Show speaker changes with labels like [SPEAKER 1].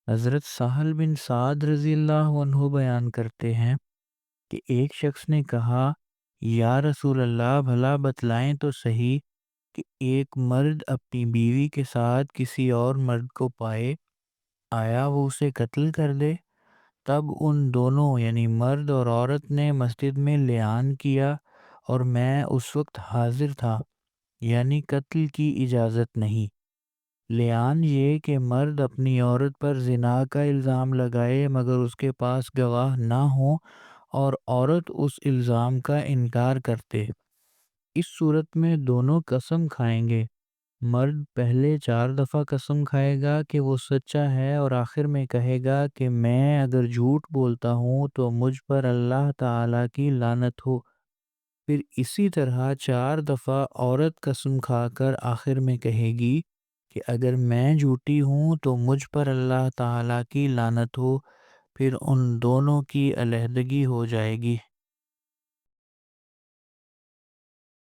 [SPEAKER 1] حضرت سہل بن سعد رضی اللہ عنہ بیان کرتے ہیں کہ ایک شخص نے کہا، یا رسول اللہ بھلا بتلائیں تو صحیح کہ ایک مرد اپنی بیوی کے ساتھ کسی اور مرد کو پائے، آیا وہ اسے قتل کر دے؟ تب ان دونوں یعنی مرد اور عورت نے مسجد میں لعان کیا اور میں اس وقت حاضر تھا، یعنی قتل کی اجازت نہیں۔ لعان یہ کہ مرد اپنی عورت پر زنا کا الزام لگائے مگر اس کے پاس گواہ نہ ہوں اور عورت اس الزام کا انکار کرتے۔ اس صورت میں دونوں قسم کھائیں گے۔ مرد پہلے 4 دفعہ قسم کھائے گا کہ وہ سچا ہے اور آخر میں کہے گا کہ میں اگر جھوٹ بولتا ہوں تو مجھ پر اللہ تعالیٰ کی لعنت ہو۔ پھر اسی طرح 4 دفعہ عورت قسم کھا کر آخر میں کہے گی کہ اگر میں جھوٹی ہوں تو مجھ پر اللہ تعالیٰ کی لعنت ہو۔ پھر ان دونوں کی علیحدگی ہو جائے گی۔